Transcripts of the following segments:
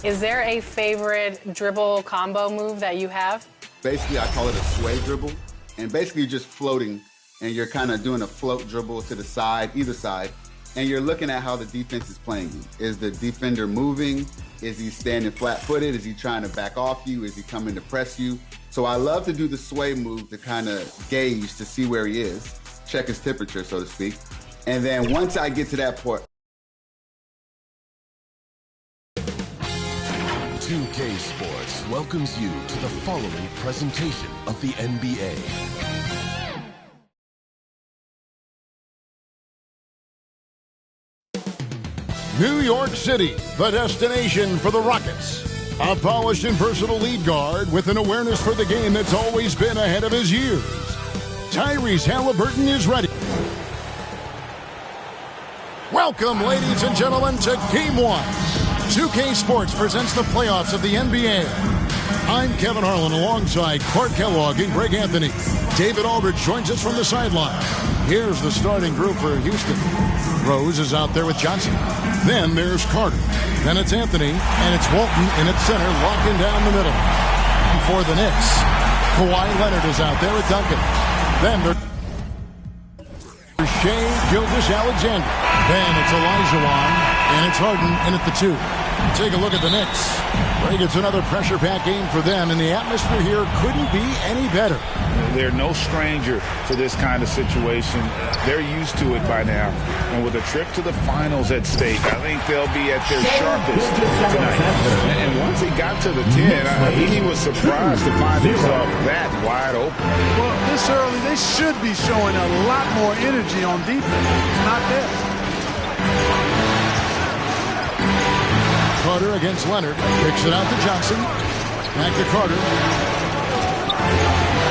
Is there a favorite dribble combo move that you have? Basically, I call it a sway dribble. And basically, you're just floating, and you're kind of doing a float dribble to the side, either side. And you're looking at how the defense is playing you. Is the defender moving? Is he standing flat-footed? Is he trying to back off you? Is he coming to press you? So I love to do the sway move to kind of gauge to see where he is, check his temperature, so to speak. And then once I get to that point, 2K Sports welcomes you to the following presentation of the NBA. New York City, the destination for the Rockets. A polished and versatile lead guard with an awareness for the game that's always been ahead of his years. Tyrese Halliburton is ready. Welcome, ladies and gentlemen, to Game 1. 2K Sports presents the playoffs of the NBA. I'm Kevin Harlan alongside Clark Kellogg and Greg Anthony. David Aldridge joins us from the sideline. Here's the starting group for Houston. Rose is out there with Johnson. Then there's Carter. Then it's Anthony, and it's Walton in its center, locking down the middle. And for the Knicks, Kawhi Leonard is out there with Duncan. Then there's Shea Gilgeous-Alexander. Then it's Olajuwon, and it's Harden in at the 2. Take a look at the Knicks. Greg, it's another pressure-packed game for them, and the atmosphere here couldn't be any better. They're no stranger to this kind of situation. They're used to it by now. And with a trip to the finals at stake, I think they'll be at their sharpest tonight. And once he got to the 10, I think he was surprised to find himself that wide open. Well, this early, they should be showing a lot more energy on defense. It's not there. Carter against Leonard. Kicks it out to Johnson. Back to Carter.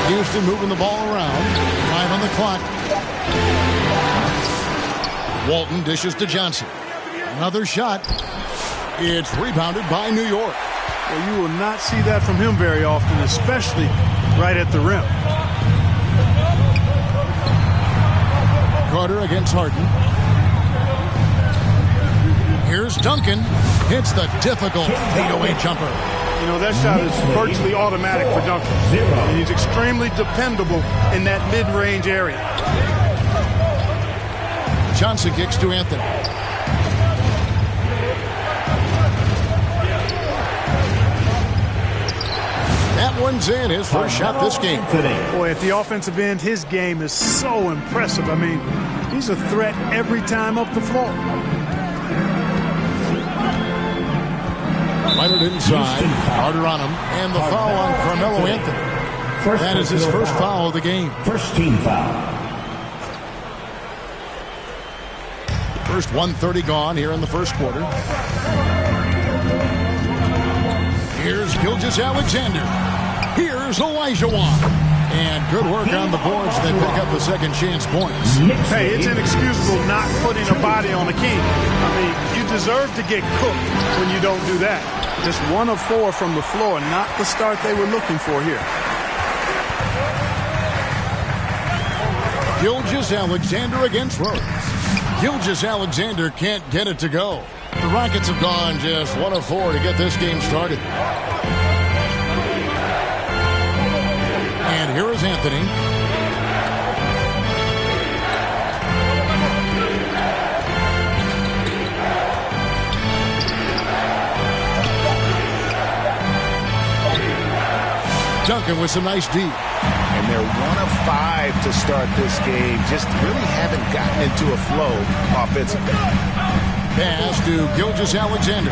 Houston moving the ball around. 5 on the clock. Walton dishes to Johnson. Another shot. It's rebounded by New York. Well, you will not see that from him very often, especially right at the rim. Carter against Harden. Here's Duncan. Hits the difficult fadeaway jumper. You know, that shot is virtually automatic for Duncan. And he's extremely dependable in that mid-range area. Johnson kicks to Anthony. That one's in. His first shot this game. Boy, at the offensive end, his game is so impressive. I mean, he's a threat every time up the floor. Leonard inside, Carter on him, and the foul on Carmelo Anthony. That is his first foul of the game. First team foul. First 1:30 gone here in the first quarter. Here's Gilgeous-Alexander. Here's Olajuwon. And good work on the boards that pick up the second chance points. Hey, it's inexcusable not putting a body on the king. I mean, you deserve to get cooked when you don't do that. Just 1 of 4 from the floor, not the start they were looking for here. Gilgeous-Alexander against Rose. Gilgeous-Alexander can't get it to go. The Rockets have gone just 1 of 4 to get this game started. And here is Anthony. Duncan with some nice D. And they're 1 of 5 to start this game. Just really haven't gotten into a flow offensively. Pass to Gilgeous-Alexander.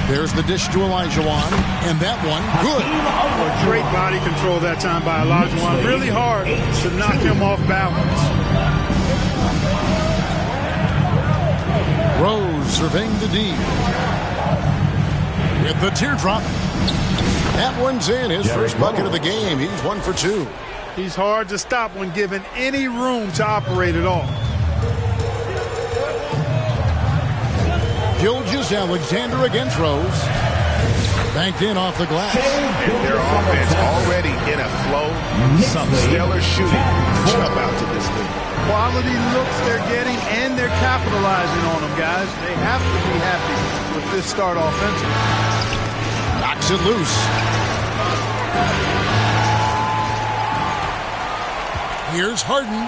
There's the dish to Olajuwon, and that one, good. Great body control that time by Olajuwon. Really hard to knock him off balance. Rose surveying the D. With the teardrop. That one's in. His first bucket of the game. He's 1 for 2. He's hard to stop when given any room to operate at all. Gilgeous-Alexander against Rose. Banked in off the glass. And their offense already in a flow. Some stellar shooting jump out to this league. quality looks they're getting, and they're capitalizing on them, guys. They have to be happy with this start offensively. Knocks it loose. Here's Harden.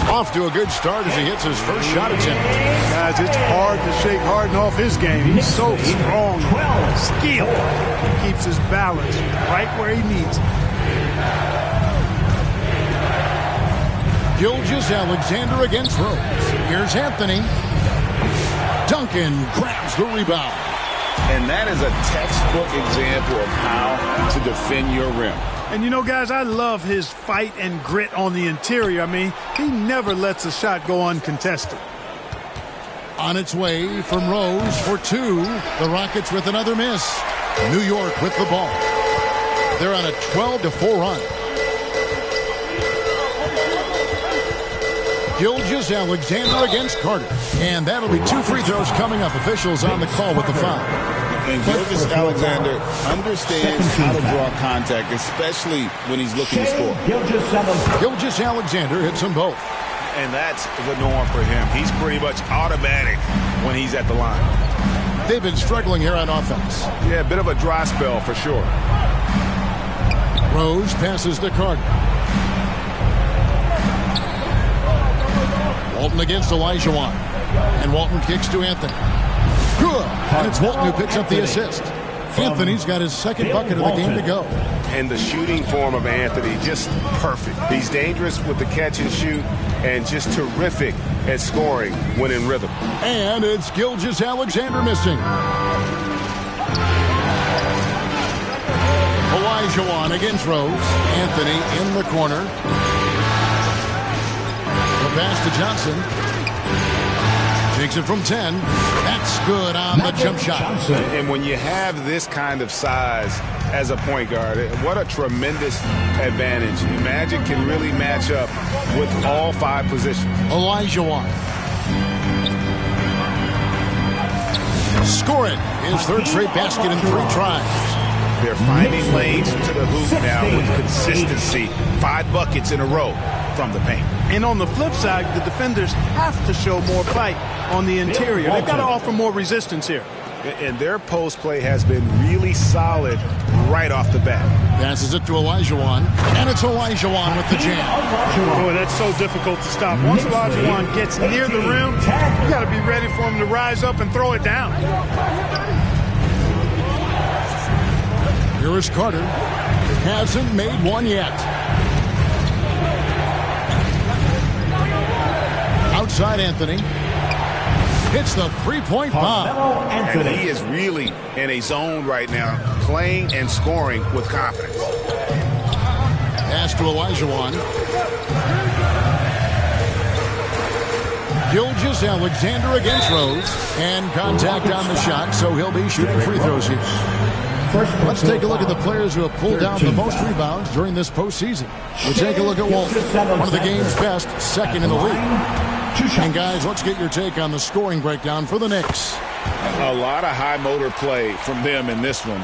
Off to a good start as he hits his first shot attempt. Guys, it's hard to shake Harden off his game. He's so strong, skilled. He keeps his balance right where he needs it. Gilgeous-Alexander against Rose. Here's Anthony. Duncan grabs the rebound. And that is a textbook example of how to defend your rim. And you know, guys, I love his fight and grit on the interior. I mean, he never lets a shot go uncontested. On its way from Rose for two. The Rockets with another miss. New York with the ball. They're on a 12-4 run. Gilgeous-Alexander against Carter. And that'll be two free throws coming up. Officials on the call with the foul. And Gilgeous-Alexander understands how to draw contact, especially when he's looking to score. Gilgeous-Alexander hits them both. And that's the norm for him. He's pretty much automatic when he's at the line. They've been struggling here on offense. Yeah, a bit of a dry spell for sure. Rose passes to Carter. Walton against Olajuwon. And Walton kicks to Anthony. Good. And it's Walton who picks up the assist. Anthony's got his second bucket of the game to go. And the shooting form of Anthony, just perfect. He's dangerous with the catch and shoot and just terrific at scoring when in rhythm. And it's Gilgeous-Alexander missing. Olajuwon against Rose. Anthony in the corner. The pass to Johnson. Takes it from 10. That's good on the jump shot. And when you have this kind of size as a point guard, what a tremendous advantage. Magic can really match up with all five positions. Olajuwon. Score it. His third straight basket in 3 tries. They're finding lanes to the hoop now with consistency. 5 buckets in a row from the paint. And on the flip side, the defenders have to show more fight on the interior. They've got to offer more resistance here. And their post play has been really solid right off the bat. Passes it to Olajuwon. And it's Olajuwon with the jam. Boy, that's so difficult to stop. Once Olajuwon gets near the rim, you got to be ready for him to rise up and throw it down. Here is Carter. Hasn't made one yet. Outside Anthony. Hits the three-point bomb. And he is really in a zone right now, playing and scoring with confidence. Pass to Olajuwon. Gilgeous-Alexander against Rose. And contact on the shot, so he'll be shooting free throws here. Let's take a look at the players who have pulled down the most rebounds during this postseason. We'll take a look at Walton, one of the game's best, second in the league. And guys, let's get your take on the scoring breakdown for the Knicks. A lot of high motor play from them in this one,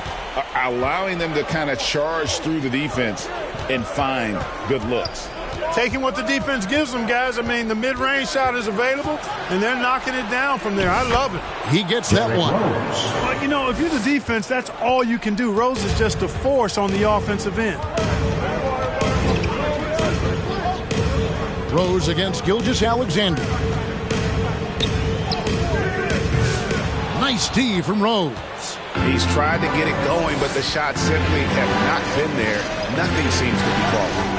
allowing them to kind of charge through the defense and find good looks. Taking what the defense gives them, guys. I mean, the mid-range shot is available, and they're knocking it down from there. I love it. He gets that one. But, you know, if you're the defense, that's all you can do. Rose is just a force on the offensive end. Rose against Gilgeous-Alexander. Nice D from Rose. He's tried to get it going, but the shots simply have not been there. Nothing seems to be falling.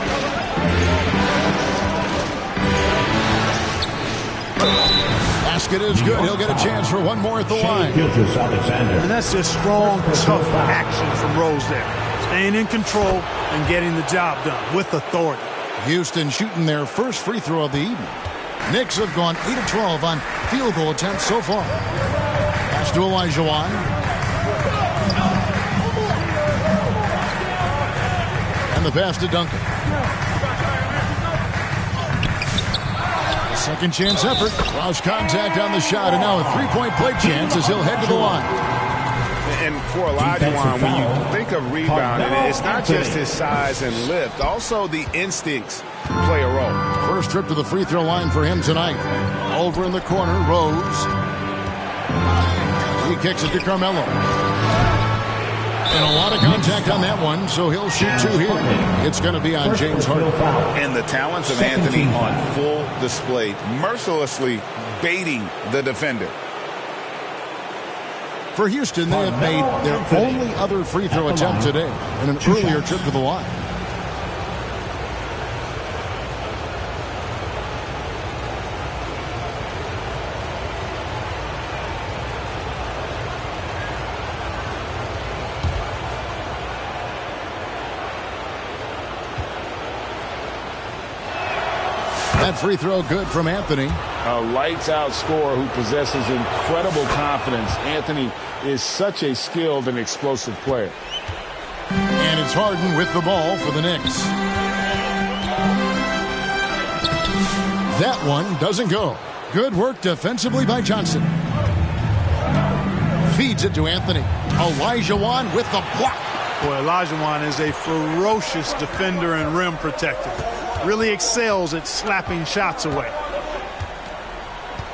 Basket is good. He'll get a chance for one more at the line. And that's just strong, tough action from Rose there. Staying in control and getting the job done with authority. Houston shooting their first free throw of the evening. Knicks have gone 8 of 12 on field goal attempts so far. Pass to Olajuwon. And the pass to Duncan. Second chance effort. Lost contact on the shot, and now a three-point play chance as he'll head to the line. And for Olajuwon, when you think of rebounding, it's not just his size and lift. Also, the instincts play a role. First trip to the free throw line for him tonight. Over in the corner, Rose. He kicks it to Carmelo. And a lot of contact on that one, so he'll shoot two here. It's going to be on James Harden. And the talents of Anthony on full display, mercilessly baiting the defender. For Houston, they have made their only other free throw attempt today in an earlier trip to the line. That free throw good from Anthony. A lights-out scorer who possesses incredible confidence. Anthony is such a skilled and explosive player. And it's Harden with the ball for the Knicks. That one doesn't go. Good work defensively by Johnson. Feeds it to Anthony. Olajuwon with the block. Boy, Olajuwon is a ferocious defender and rim protector. Really excels at slapping shots away.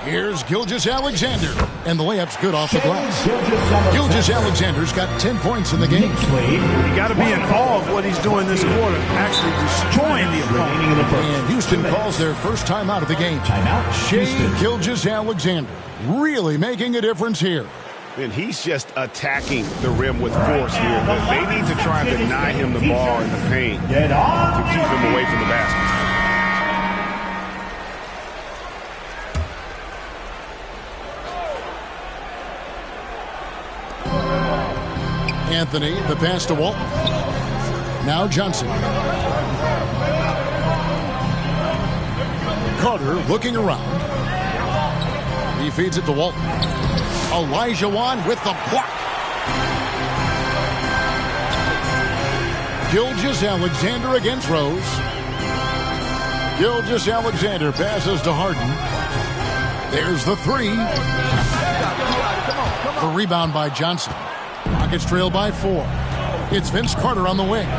Here's Gilgeous-Alexander, and the layup's good off the glass. Gilgeous-Alexander's got 10 points in the game. You got to be in awe of what he's doing this quarter, actually destroying the opponent. And Houston calls their first timeout of the game. Shai Gilgeous-Alexander really making a difference here. And he's just attacking the rim with force here. They need to try and deny him the ball in the paint to keep him away from the basket. Anthony, the pass to Walton. Now Johnson. Carter looking around. He feeds it to Walton. Olajuwon with the block. Gilgeous-Alexander against Rose. Gilgeous-Alexander passes to Harden. There's the three. The rebound by Johnson. Rockets trail by 4. It's Vince Carter on the wing.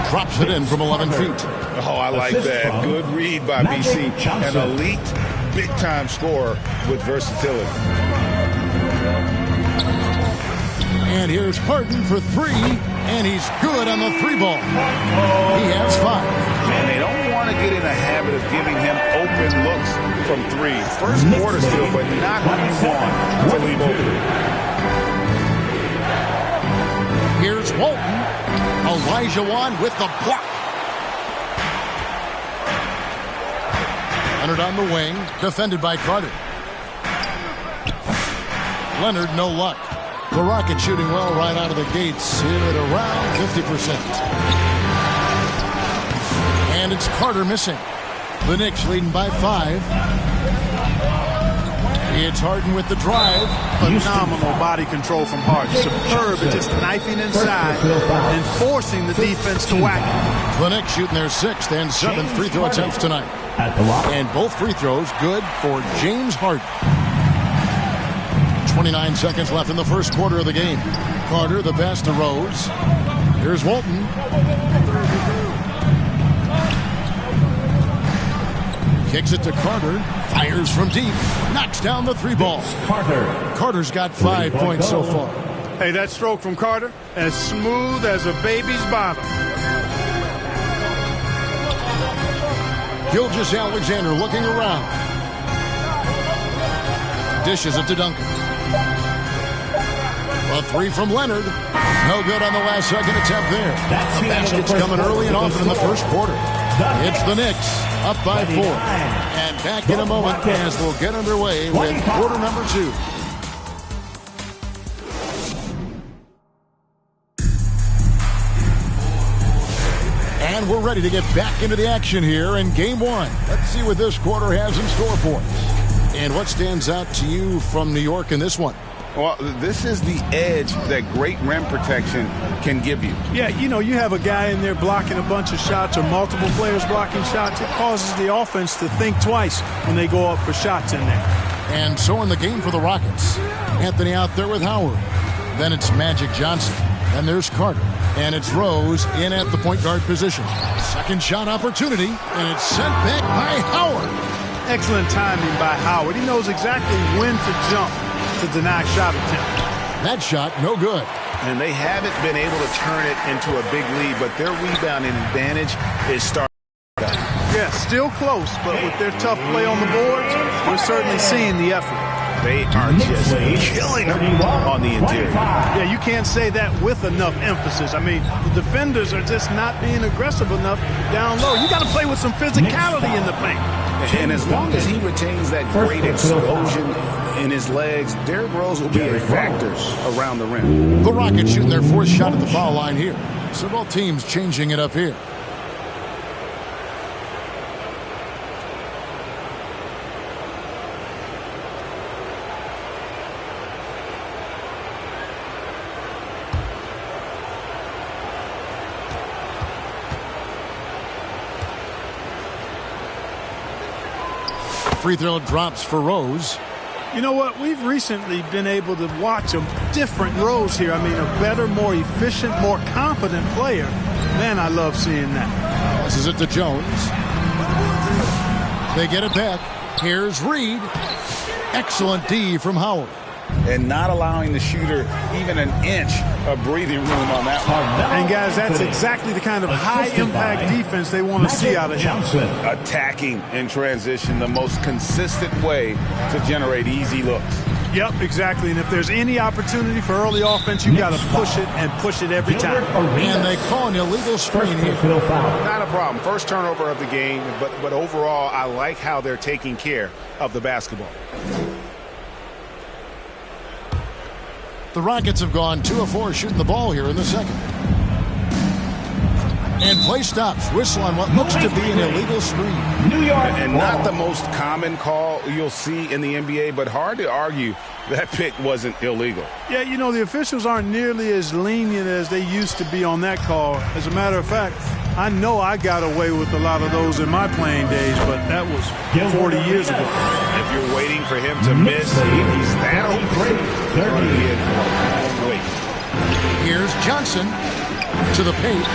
Drops it in from 11 feet. Oh, I like that. Good read by BC. An elite, big-time scorer with versatility. And here's Harden for 3, and he's good on the 3 ball. He has 5. And they don't want to get in a habit of giving him open looks from 3. First quarter still, but not what you want to leave open. Here's Walton. Olajuwon with the block. Leonard on the wing, defended by Carter. Leonard, no luck. The Rockets shooting well right out of the gates, hit at around 50%. And it's Carter missing. The Knicks leading by 5. It's Harden with the drive. Phenomenal body control from Harden. Superb at just knifing inside and forcing the defense to whack it. The Knicks shooting their 6th and 7th free throw attempts tonight. And both free throws good for James Harden. 29 seconds left in the first quarter of the game. Carter, the pass to Rose. Here's Walton. Kicks it to Carter. Fires from deep. Knocks down the 3 ball. Carter's got 5 points so far. Hey, that stroke from Carter, as smooth as a baby's bottom. Gilgeous-Alexander looking around. Dishes it to Duncan. A 3 from Leonard. No good on the last second attempt there. The basket's coming early and often in the first quarter. It's the Knicks up by 4. And back in a moment as we'll get underway with quarter number 2. And we're ready to get back into the action here in game 1. Let's see what this quarter has in store for us. And what stands out to you from New York in this one? Well, this is the edge that great rim protection can give you. Yeah, you know, you have a guy in there blocking a bunch of shots or multiple players blocking shots. It causes the offense to think twice when they go up for shots in there. And so in the game for the Rockets, Anthony out there with Howard. Then it's Magic Johnson. And there's Carter. And it's Rose in at the point guard position. Second shot opportunity, and it's sent back by Howard. Excellent timing by Howard. He knows exactly when to jump to deny shot attempt. That shot, no good. And they haven't been able to turn it into a big lead, but their rebounding advantage is starting. Yeah, still close, but with their tough play on the boards, we're certainly seeing the effort. They are just killing them on the interior. Yeah, you can't say that with enough emphasis. I mean, the defenders are just not being aggressive enough down low. You got to play with some physicality in the paint. And as long as he retains that great explosion in his legs, Derrick Rose will be a factor around the rim. The Rockets shooting their fourth shot at the foul line here. So both teams changing it up here. Free throw drops for Rose. You know what? We've recently been able to watch a different Rose here. I mean, a better, more efficient, more confident player. Man, I love seeing that. This is it to Jones. They get it back. Here's Reed. Excellent D from Howard. And not allowing the shooter even an inch of breathing room on that one. And, guys, that's exactly the kind of high-impact defense they want to see out of him. Attacking in transition, the most consistent way to generate easy looks. Yep, exactly. And if there's any opportunity for early offense, you got to push it and push it every time. And they call an illegal screen here. Not a problem. First turnover of the game, but overall, I like how they're taking care of the basketball. The Rockets have gone 2 of 4 shooting the ball here in the second. And play stops. Whistle on what looks to be an illegal screen. And not the most common call you'll see in the NBA, but hard to argue that pick wasn't illegal. Yeah, you know, the officials aren't nearly as lenient as they used to be on that call. As a matter of fact, I know I got away with a lot of those in my playing days, but that was 40 years ago. If you're waiting for him to miss, he's that open. Here's Johnson to the paint.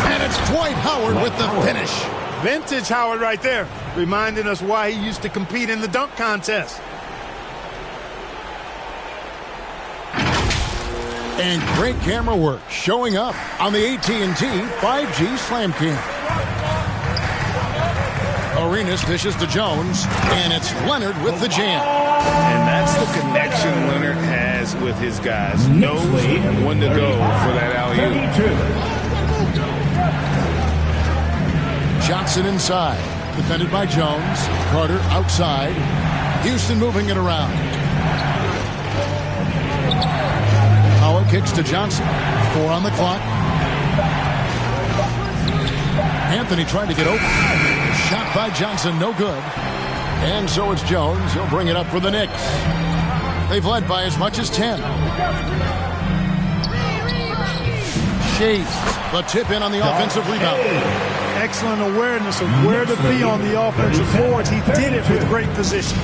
And it's Dwight Howard with the finish. Vintage Howard right there, reminding us why he used to compete in the dunk contest. And great camera work showing up on the AT&T 5G Slam Cam. Arenas dishes to Jones, and it's Leonard with the jam. And that's the connection Leonard has with his guys. Knows when to go for that alley-oop. Johnson inside, defended by Jones. Carter outside. Houston moving it around. Howard kicks to Johnson. 4 on the clock. Anthony trying to get open. Shot by Johnson, no good. And so it's Jones. He'll bring it up for the Knicks. They've led by as much as 10. Shades, the tip in on the offensive rebound. Excellent awareness of where to be on the offensive boards. He did it with great position.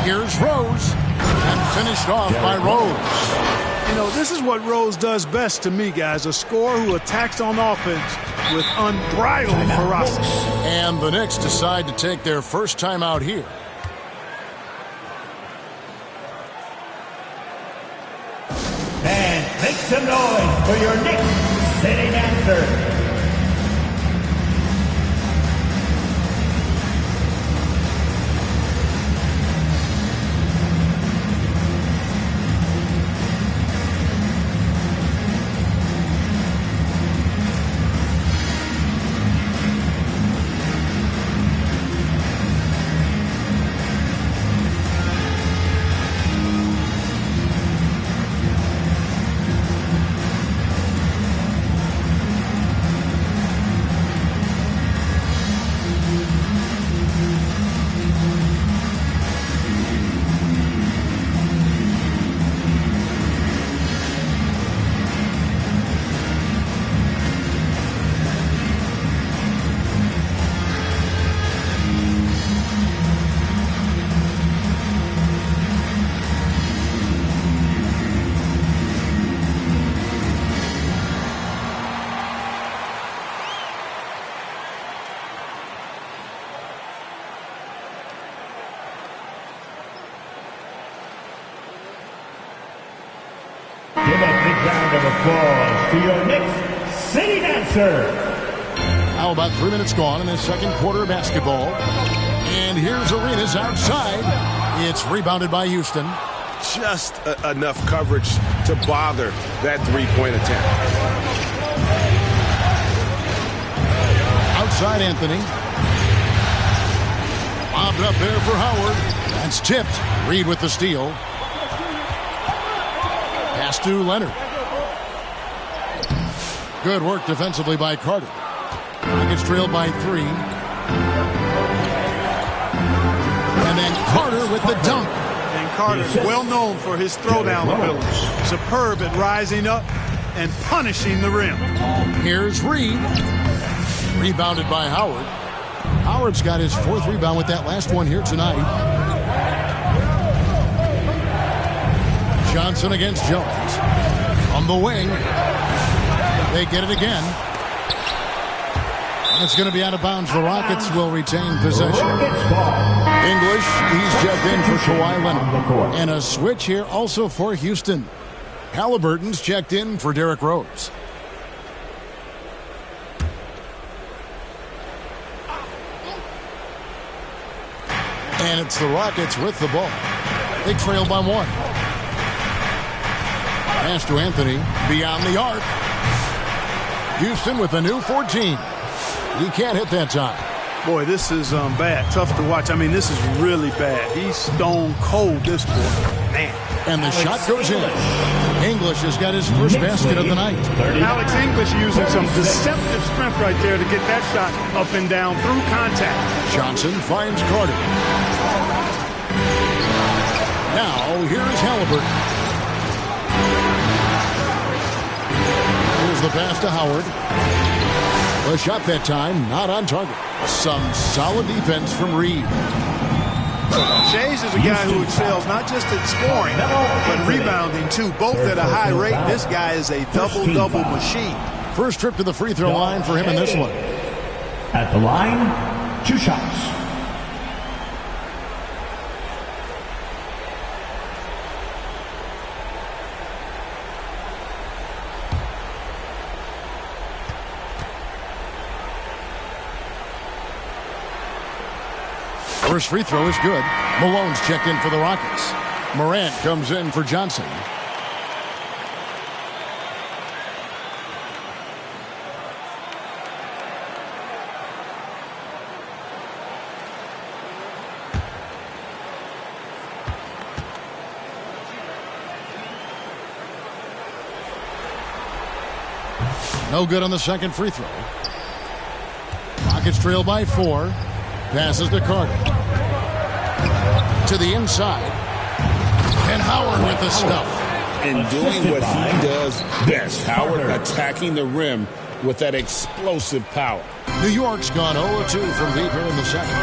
Here's Rose, and finished off by Rose. You know, this is what Rose does best to me, guys. A scorer who attacks on offense with unbridled ferocity. And the Knicks decide to take their first time out here. And make some noise for your Knicks sitting answer. round of applause to your next city dancer. Now about 3 minutes gone in the second quarter of basketball. And here's Arenas outside. It's rebounded by Houston. Just enough coverage to bother that three-point attempt. Outside Anthony. Bobbed up there for Howard. That's tipped. Reed with the steal. Pass to Leonard. Good work defensively by Carter. Rockets trailed by 3. And then Carter with the dunk. And Carter's well known for his throwdown ability. Superb at rising up and punishing the rim. Here's Reed. Rebounded by Howard. Howard's got his 4th rebound with that last one here tonight. Johnson against Jones. On the wing. They get it again. It's going to be out of bounds. The Rockets will retain possession. English, he's checked in for Kawhi Leonard. And a switch here also for Houston. Halliburton's checked in for Derrick Rose. And it's the Rockets with the ball. They trail by 1. Pass to Anthony. Beyond the arc. Houston with a new 14. He can't hit that time. Boy, this is bad. Tough to watch. I mean, this is really bad. He's stone cold this quarter. Man. And the shot goes in. English has got his first basket of the night. Alex English using some deceptive strength right there to get that shot up and down through contact. Johnson finds Carter. Now, here's Halliburton. Here's the pass to Howard. A shot that time, not on target. Some solid defense from Reed. Shays is a guy who excels not just at scoring, but rebounding too, both at a high rate. This guy is a double-double machine. First trip to the free throw line for him in this one. At the line, 2 shots. First free throw is good. Malone's checked in for the Rockets. Morant comes in for Johnson. No good on the second free throw. Rockets trail by 4. Passes to Carter. To the inside. And Howard with the stuff. And doing what he does best. Howard attacking the rim with that explosive power. New York's gone 0-2 from deep here in the second.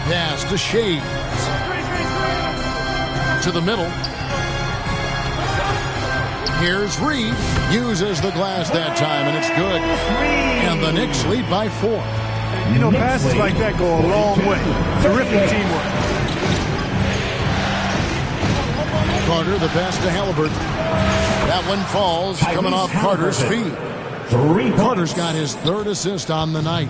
Pass to Shades. To the middle. Here's Reed. Uses the glass that time, and it's good. And the Knicks lead by 4. You know, passes like that go a long way. Terrific teamwork. Carter, the pass to Halliburton. That one falls, coming off Carter's feet. Carter's got his 3rd assist on the night.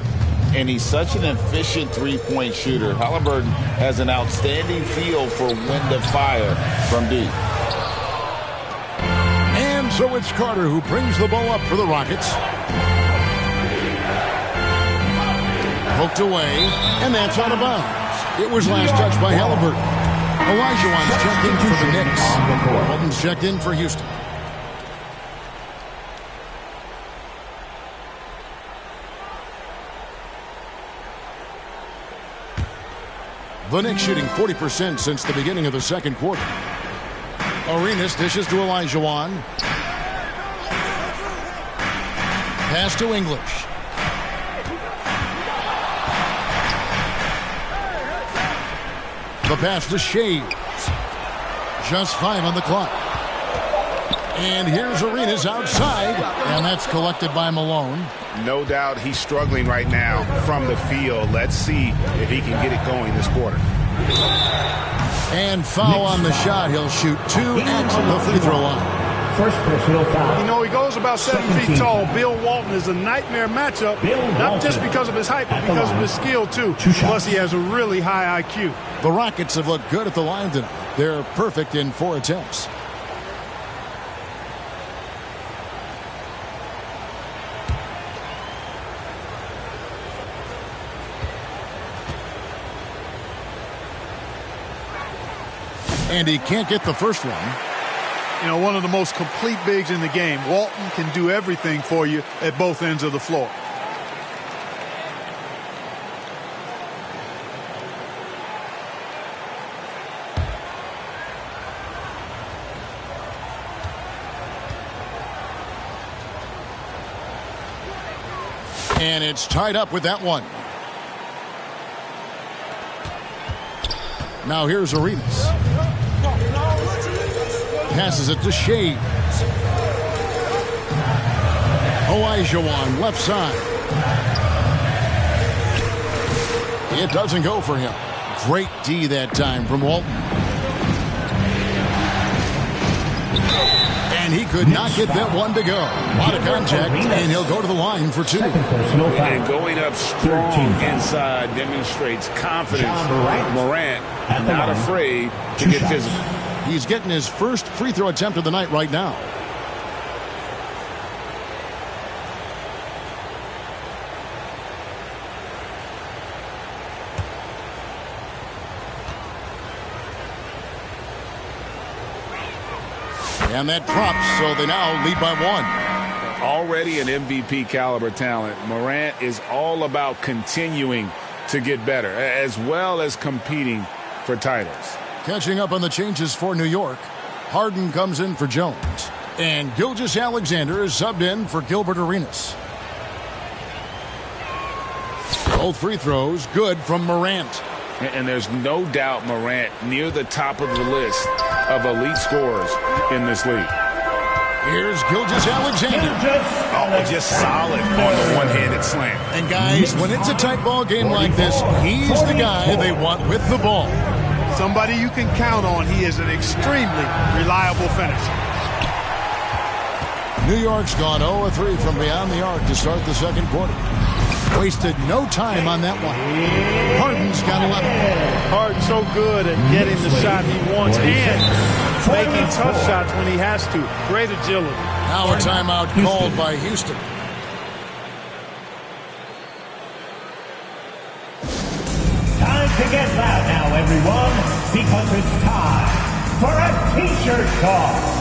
And he's such an efficient three-point shooter. Halliburton has an outstanding feel for when to fire from deep. And so it's Carter who brings the ball up for the Rockets. Poked away, and that's out of bounds. It was last touched by Halliburton. Olajuwon's checked in for the Knicks. Walton's checked in for Houston. The Knicks shooting 40% since the beginning of the second quarter. Arenas dishes to Olajuwon. Pass to English. The pass to Shades. Just 5 on the clock. And here's Arenas outside, and that's collected by Malone. No doubt he's struggling right now from the field. Let's see if he can get it going this quarter. And foul on the shot. He'll shoot 2 at the free throw line. First personal foul. You know, he goes about 7 feet tall. Bill Walton is a nightmare matchup, not just because of his height, but because of his skill, too. Plus, he has a really high IQ. The Rockets have looked good at the line tonight. They're perfect in 4 attempts. And he can't get the first one. You know, one of the most complete bigs in the game. Walton can do everything for you at both ends of the floor. And it's tied up with that one. Now here's Arenas. Passes it to Shea. Olajuwon, left side. It doesn't go for him. Great D that time from Walton. And he could not get that one to go. A lot of contact, and he'll go to the line for 2. And going up strong inside demonstrates confidence. Morant not afraid to get physical. He's getting his first free throw attempt of the night right now. And that drops, so they now lead by 1. Already an MVP caliber talent, Morant is all about continuing to get better, as well as competing for titles. Catching up on the changes for New York, Harden comes in for Jones. And Gilgeous-Alexander is subbed in for Gilbert Arenas. Both free throws good from Morant. And there's no doubt Morant near the top of the list of elite scorers in this league. Here's Gilgeous-Alexander. Oh, just solid on the one-handed slam. And guys, when it's a tight ball game like this, he's the guy they want with the ball. Somebody you can count on. He is an extremely reliable finisher. New York's gone 0-3 from beyond the arc to start the second quarter. Wasted no time on that one. Harden's got 11. Harden's so good at getting the shot he wants and making tough shots when he has to. Great agility. Now a timeout called by Houston. Time to get loud now, everyone, because it's time for a T-shirt toss.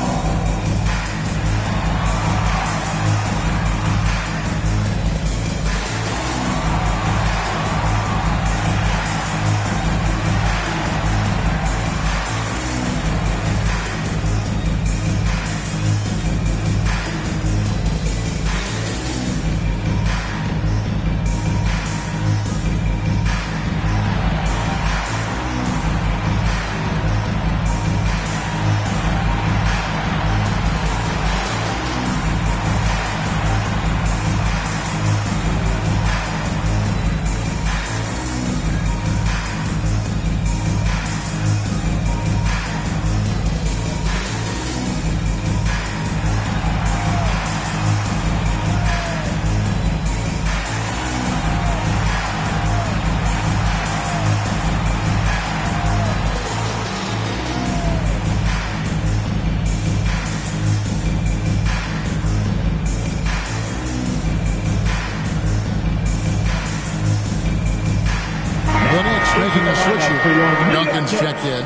Making a switch here. Duncan's checked in.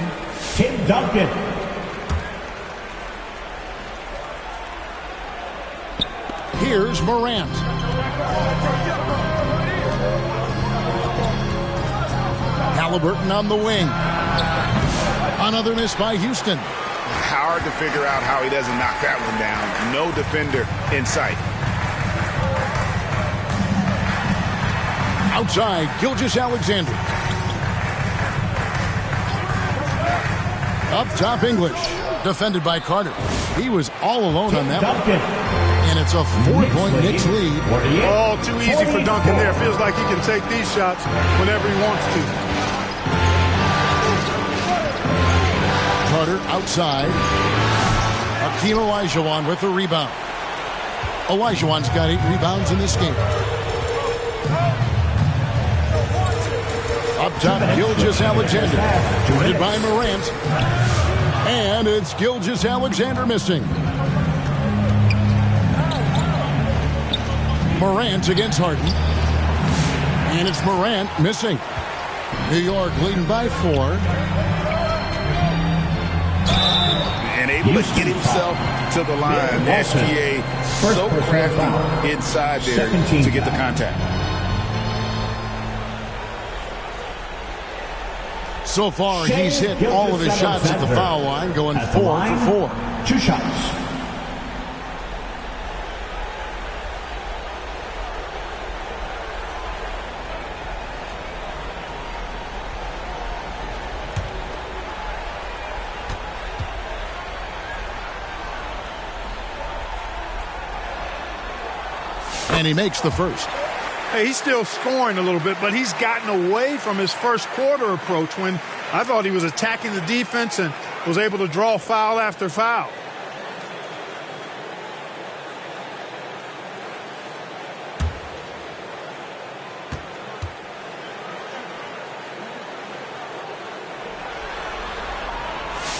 Tim Duncan. Here's Morant. Halliburton on the wing. Another miss by Houston. Hard to figure out how he doesn't knock that one down. No defender in sight. Outside, Gilgeous-Alexander. Up top, English. Defended by Carter. He was all alone on that one. And it's a 4-point Knicks lead. Oh, too easy for Duncan there. Feels like he can take these shots whenever he wants to. Carter outside. Hakeem Olajuwon with the rebound. Olajuwon's got 8 rebounds in this game. Up top, Gilgeous-Alexander. Guarded by Morant. And it's Gilgeous-Alexander missing. Morant against Harden. And it's Morant missing. New York leading by 4. And able to get himself to the line. SGA so crafty inside there to get the contact. So far, he's hit all of his shots at the foul line, going 4 for 4. 2 shots. And he makes the first. Hey, he's still scoring a little bit, but he's gotten away from his first quarter approach when I thought he was attacking the defense and was able to draw foul after foul.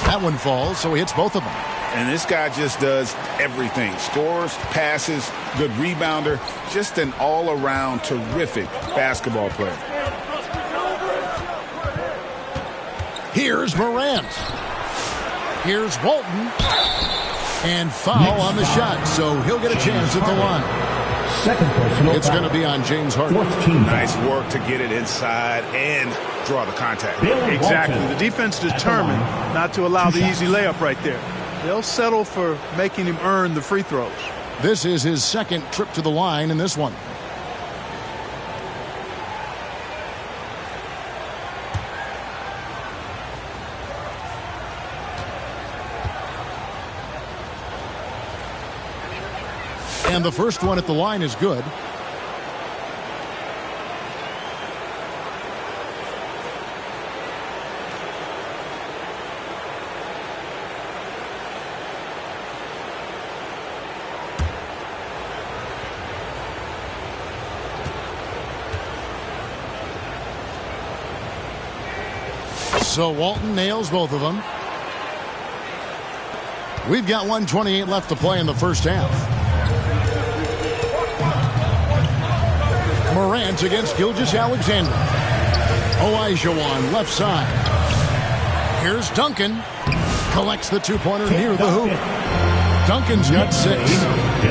That one falls, so he hits both of them. And this guy just does everything. Scores, passes, good rebounder. Just an all-around terrific basketball player. Here's Morant. Here's Walton. And foul on the shot, so he'll get a chance at the line. Second personal It's going to be on James Harden. Nice work to get it inside and draw the contact. Exactly. The defense determined not to allow the easy layup right there. They'll settle for making him earn the free throws. This is his second trip to the line in this one. And the first one at the line is good. So Walton nails both of them. We've got 1:28 left to play in the first half. Morant against Gilgeous-Alexander. Olajuwon left side. Here's Duncan. Collects the two-pointer near the hoop. Duncan's got 6.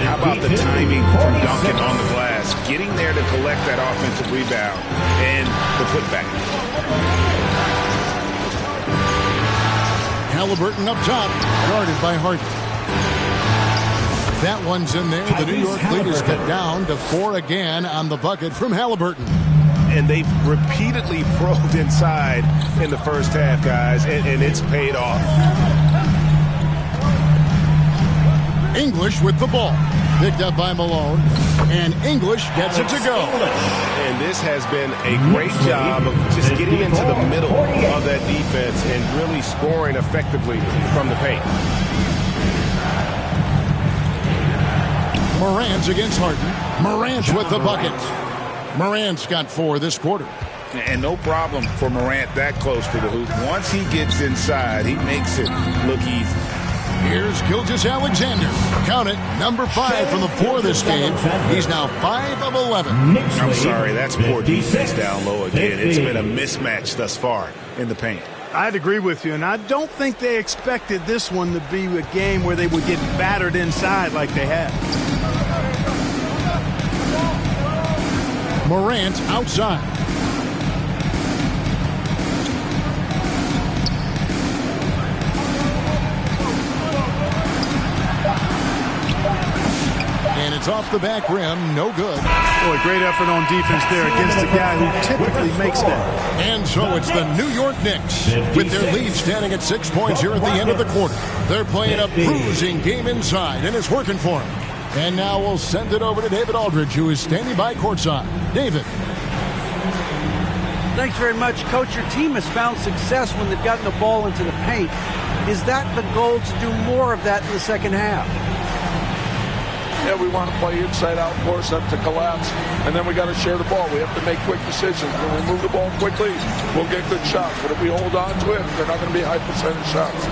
How about the timing from Duncan on the glass? Getting there to collect that offensive rebound and the putback. Halliburton up top, guarded by Harden. That one's in there. The New York lead is cut down to 4 again on the bucket from Halliburton. And they've repeatedly probed inside in the first half, guys, and it's paid off. English with the ball. Picked up by Malone. And English gets it to go. And this has been a great job of just getting into the middle of that defense and really scoring effectively from the paint. Morant against Harden. Morant with the bucket. Morant's got 4 this quarter. And no problem for Morant that close to the hoop. Once he gets inside, he makes it look easy. Here's Gilgeous-Alexander. Count it, number 5 from the floor this game. He's now 5 of 11. I'm sorry, that's poor defense down low again. It's been a mismatch thus far in the paint. I'd agree with you, and I don't think they expected this one to be a game where they would get battered inside like they have. Morant outside. And it's off the back rim, no good. Boy, great effort on defense there against the guy who typically makes that. And so it's the New York Knicks with their lead standing at 6 points here at the end of the quarter. They're playing a bruising game inside, and it's working for them. And now we'll send it over to David Aldridge, who is standing by courtside. David. Thanks very much, Coach. Your team has found success when they've gotten the ball into the paint. Is that the goal, to do more of that in the second half? Yeah, we want to play inside out, force them to collapse, and then we got to share the ball. We have to make quick decisions. When we move the ball quickly, we'll get good shots. But if we hold on to it, they're not going to be high percentage shots.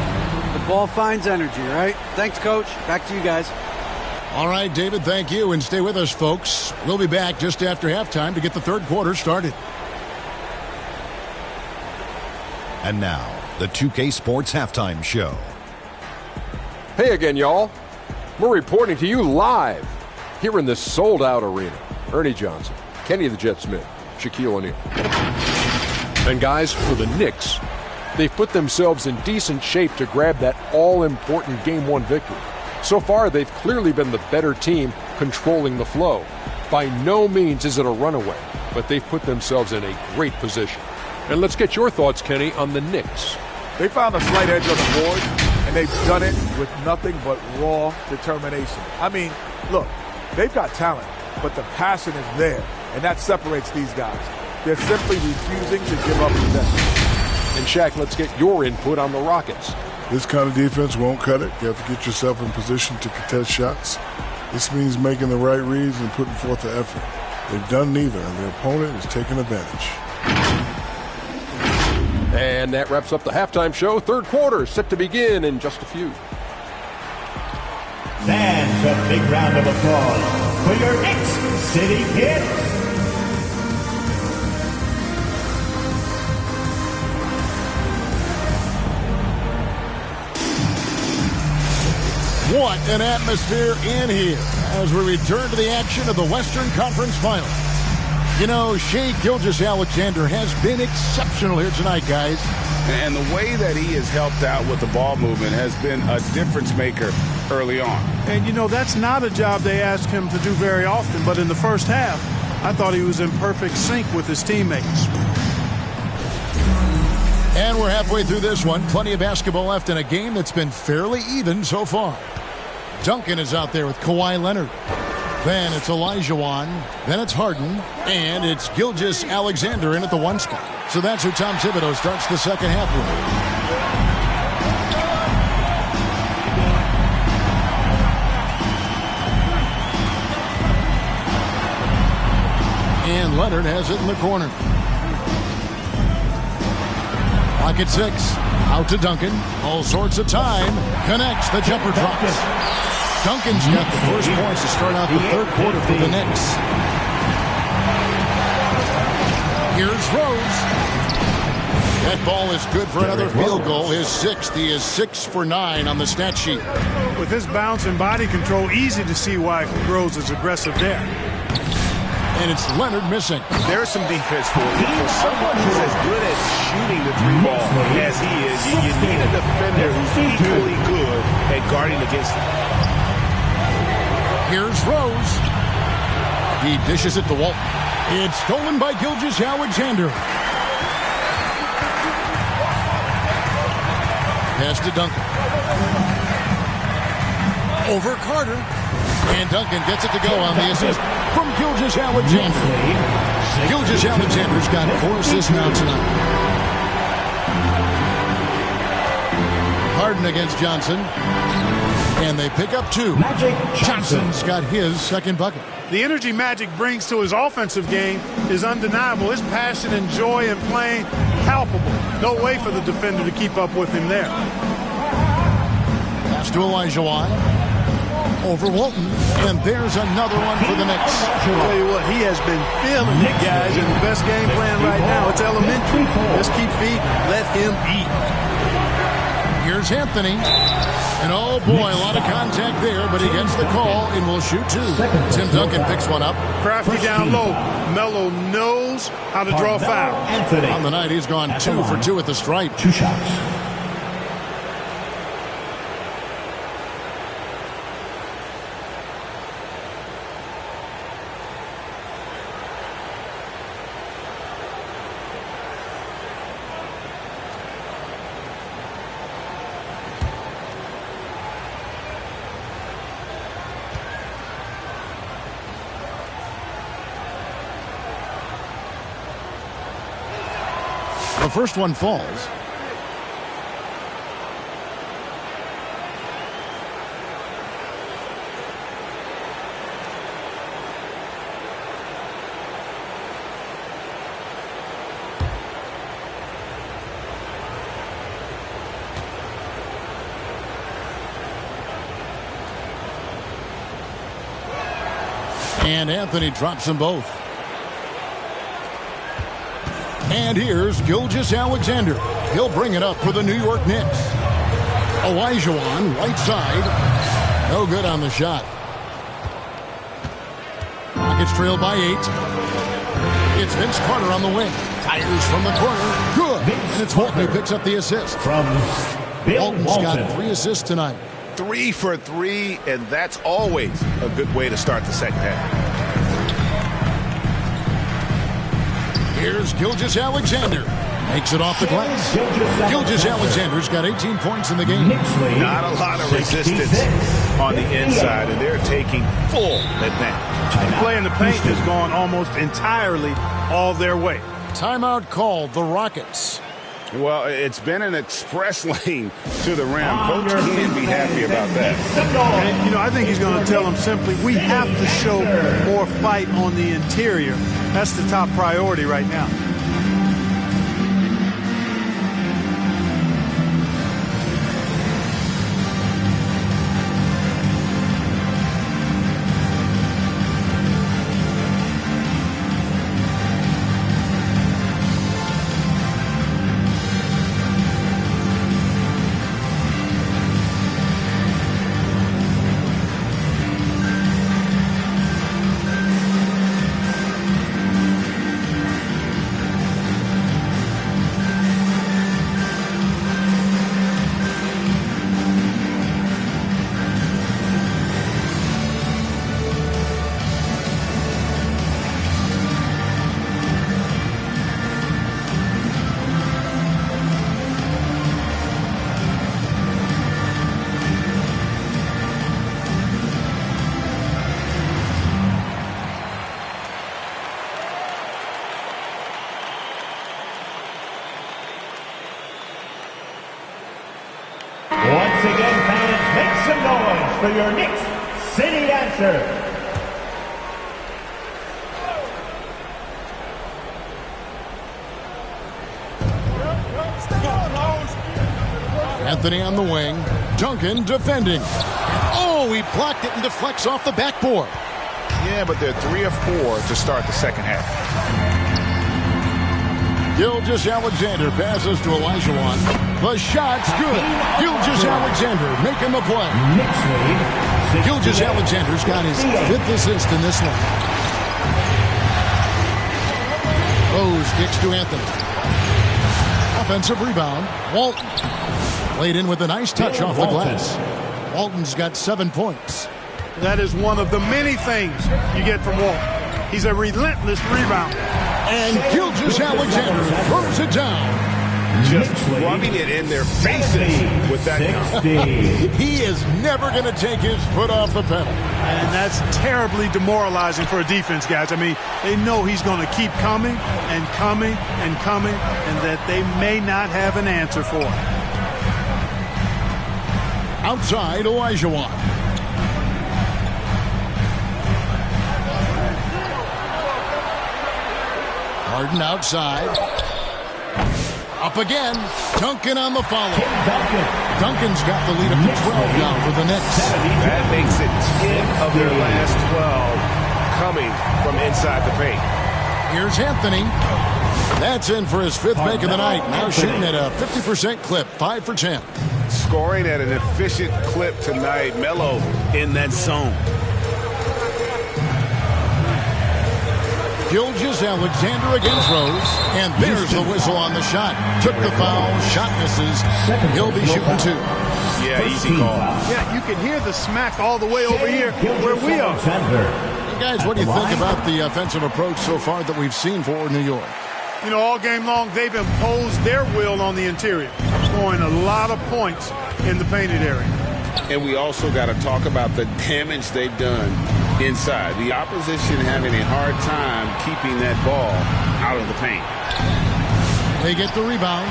The ball finds energy, right? Thanks, Coach. Back to you guys. All right, David, thank you, and stay with us, folks. We'll be back just after halftime to get the third quarter started. And now, the 2K Sports Halftime Show. Hey again, y'all. We're reporting to you live here in this sold-out arena. Ernie Johnson, Kenny the Jet Smith, Shaquille O'Neal. And guys, for the Knicks, they've put themselves in decent shape to grab that all-important Game 1 victory. So far, they've clearly been the better team controlling the flow. By no means is it a runaway, but they've put themselves in a great position. And let's get your thoughts, Kenny, on the Knicks. They found a slight edge on the board, and they've done it with nothing but raw determination. I mean, look, they've got talent, but the passion is there, and that separates these guys. They're simply refusing to give up possession. And Shaq, let's get your input on the Rockets. This kind of defense won't cut it. You have to get yourself in position to contest shots. This means making the right reads and putting forth the effort. They've done neither, and their opponent is taking advantage. And that wraps up the halftime show. Third quarter set to begin in just a few. Fans, a big round of applause for your Knicks City Kid. What an atmosphere in here as we return to the action of the Western Conference Finals. You know, Shai Gilgeous-Alexander has been exceptional here tonight, guys. And the way that he has helped out with the ball movement has been a difference maker early on. And, you know, that's not a job they ask him to do very often. But in the first half, I thought he was in perfect sync with his teammates. And we're halfway through this one. Plenty of basketball left in a game that's been fairly even so far. Duncan is out there with Kawhi Leonard. Then it's Olajuwon. Then it's Harden. And it's Gilgeous-Alexander in at the 1 spot. So that's who Tom Thibodeau starts the second half with. And Leonard has it in the corner. Clock at 6. Out to Duncan. All sorts of time. Connects. The jumper drops. Duncan's got the first points to start out the third quarter for the Knicks. Here's Rose. That ball is good for another field goal. His 6th. He is 6 for 9 on the stat sheet. With his bounce and body control, easy to see why Rose is aggressive there. And it's Leonard missing. There's some defense for him. For someone who's as good at shooting the 3-ball as he is, you need a defender who's equally good at guarding against him. Here's Rose. He dishes it to Walton. It's stolen by Gilgeous-Alexander. Pass to Duncan. Over Carter. And Duncan gets it to go on the assist from Gilgeous-Alexander. Gilgeous-Alexander's got 4 assists now tonight. Harden against Johnson. And they pick up 2. Johnson's got his second bucket. The energy Magic brings to his offensive game is undeniable. His passion and joy in playing, palpable. No way for the defender to keep up with him there. Pass to Olajuwon. Over Walton. And there's another one for the Knicks. I'll tell you what, he has been feeling it, guys. And the best game plan right now, it's elementary. Just keep feeding. Let him eat. Here's Anthony. And oh boy, a lot of contact there, but he gets the call and will shoot 2. Tim Duncan picks one up. Crafty down low. Melo knows how to draw foul. On the night, he's gone 2 for 2 at the stripe. 2 shots. The first one falls. And Anthony drops them both. And here's Gilgeous-Alexander. He'll bring it up for the New York Knicks. Olajuwon, right side. No good on the shot. Rockets trail by 8. It's Vince Carter on the wing. Tires from the corner. Good. And it's Walton who picks up the assist. Walton's got 3 assists tonight. 3 for 3, and that's always a good way to start the second half. Here's Gilgeous-Alexander. Makes it off the glass. Gilgeous-Alexander's got 18 points in the game. Not a lot of resistance on the inside, and they're taking full advantage. The play in the paint has gone almost entirely all their way. Timeout called the Rockets. Well, it's been an express lane to the rim. Coach can't be happy about that. And, I think he's going to tell them simply, we have to show more fight on the interior. That's the top priority right now. Once again, fans, make some noise for your Knicks City Dancer. Anthony on the wing. Duncan defending. Oh, he blocked it and deflects off the backboard. Yeah, but they're 3 of 4 to start the second half. Gilgeous-Alexander passes to Olajuwon. The shot's good. Gilgeous-Alexander making the play. Gilgeous-Alexander's got his 5th assist in this one. Rose kicks to Anthony. Offensive rebound. Walton. Played in with a nice touch off the glass. Walton's got 7 points. That is one of the many things you get from Walton. He's a relentless rebounder. And Gilgeous-Alexander throws it down. Just rubbing it in their faces with that gun. He is never going to take his foot off the pedal. And that's terribly demoralizing for a defense, guys. I mean, they know he's going to keep coming and coming and coming, and that they may not have an answer for it. Outside, Olajuwon. Harden outside. Up again. Duncan on the follow. Duncan's got the lead up to 12 now for the Knicks. That makes it 10 of their last 12 coming from inside the paint. Here's Anthony. That's in for his 5th make of the night. Now shooting at a 50% clip, 5 for 10. Scoring at an efficient clip tonight. Melo in that zone. Gilgeous-Alexander against Rose. And there's the whistle on the shot. Took the foul. Shot misses. He'll be shooting 2. Yeah, easy call. Yeah, you can hear the smack all the way over here where we are. Hey guys, what do you think about the offensive approach so far that we've seen for New York? All game long, they've imposed their will on the interior, scoring a lot of points in the painted area. And we also got to talk about the damage they've done inside. The opposition having a hard time keeping that ball out of the paint. They get the rebound.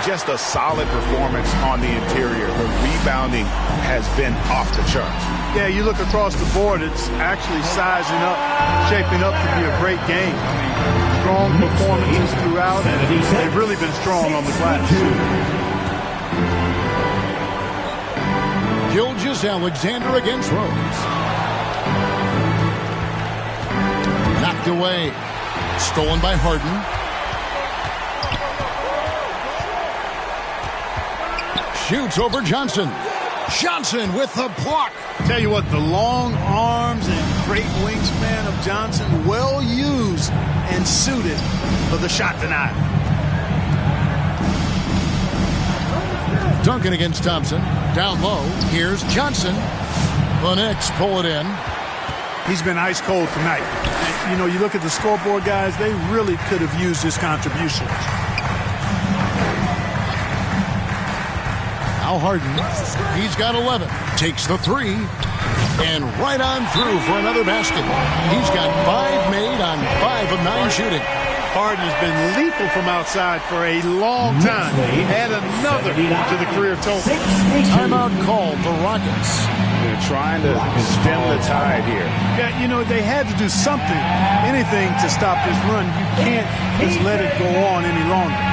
Just a solid performance on the interior. The rebounding has been off the charts. Yeah, you look across the board, it's actually sizing up, shaping up to be a great game. Strong performances throughout, and they've really been strong on the glass. Gilgeous-Alexander against Rose. knocked away. Stolen by Harden. Shoots over Johnson. Johnson with the block. Tell you what, the long arms and great wingspan of Johnson, well used and suited for the shot tonight. Duncan against Thompson. Down low. Here's Johnson. The Knicks pull it in. He's been ice cold tonight. And, you know, you look at the scoreboard, guys, they really could have used his contribution. Now Harden. He's got 11. Takes the three. And right on through for another basket. He's got 5 made on 5 of 9 shooting. Harden has been lethal from outside for a long time. Add another to the career total. Timeout called the Rockets. They're trying to stem the tide here. Yeah, you know, they had to do something, anything to stop this run. You can't just let it go on any longer.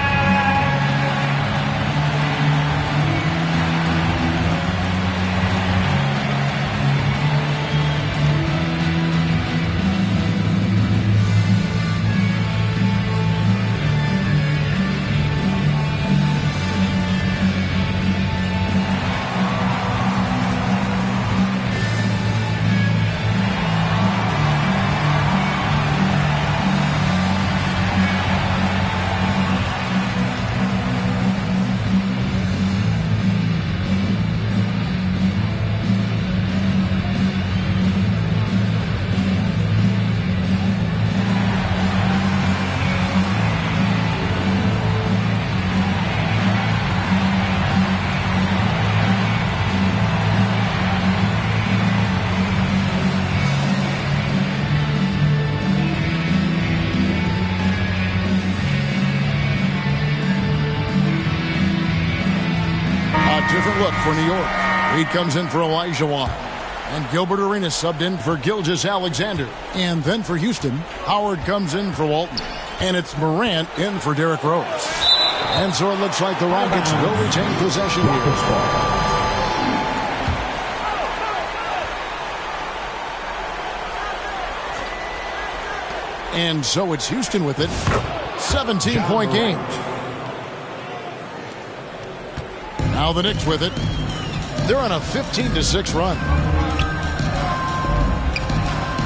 Different look for New York. Reed comes in for Elijah Wan. And Gilbert Arenas subbed in for Gilgeous Alexander. And then for Houston, Howard comes in for Walton. And it's Morant in for Derrick Rose. And so it looks like the Rockets will retain possession here. And so it's Houston with it. 17-point game. Now the Knicks with it. They're on a 15-6 run.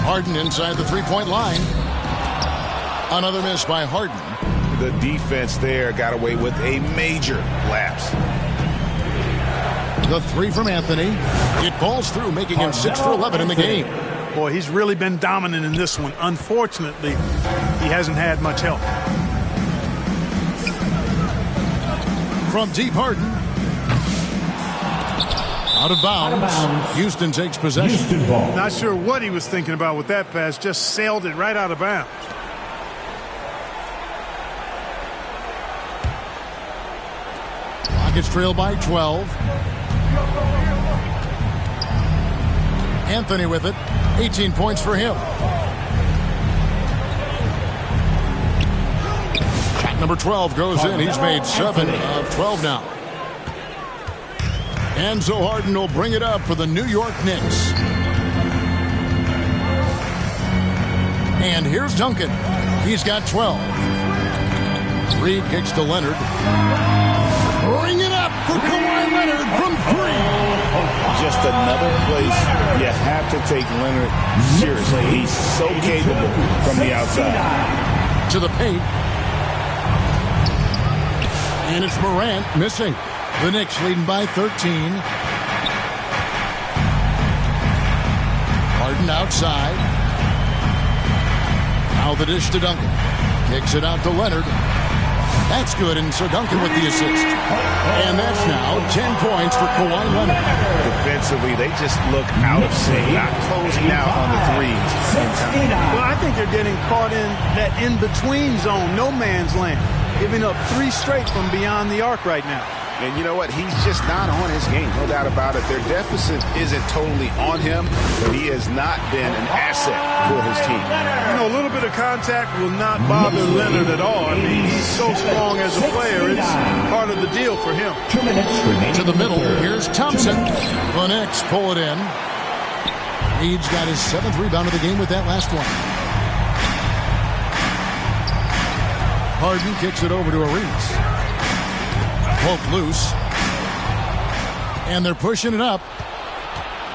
Harden inside the three-point line. Another miss by Harden. The defense there got away with a major lapse. The three from Anthony. It falls through, making him 6 for 11 in the game. Boy, he's really been dominant in this one. Unfortunately, he hasn't had much help. From deep, Harden. Out of bounds. Houston takes possession. Not sure what he was thinking about with that pass. Just sailed it right out of bounds. Rockets trail by 12. Anthony with it. 18 points for him. Shot number 12 goes in. He's made 7 of 12 now. And so Harden will bring it up for the New York Knicks. And here's Duncan. He's got 12. Reed kicks to Leonard. Bring it up for Kawhi Leonard from 3. Just another place you have to take Leonard seriously. He's so capable from the outside. To the paint. And it's Morant missing. The Knicks leading by 13. Harden outside. Now the dish to Duncan. Kicks it out to Leonard. That's good, and so Duncan with the assist. And that's now 10 points for Kawhi Leonard. Defensively, they just look out of sync, not closing out on the threes. Well, I think they're getting caught in that in-between zone, no man's land, giving up 3 straight from beyond the arc right now. And you know what? He's just not on his game. No doubt about it. Their deficit isn't totally on him, but he has not been an asset for his team. You know, a little bit of contact will not bother Leonard at all. I mean, he's so strong as a player. It's part of the deal for him. 2 minutes remaining. To the middle. Here's Thompson. The Knicks pull it in. Reed's got his 7th rebound of the game with that last one. Harden kicks it over to Arenas. Poke loose. And they're pushing it up.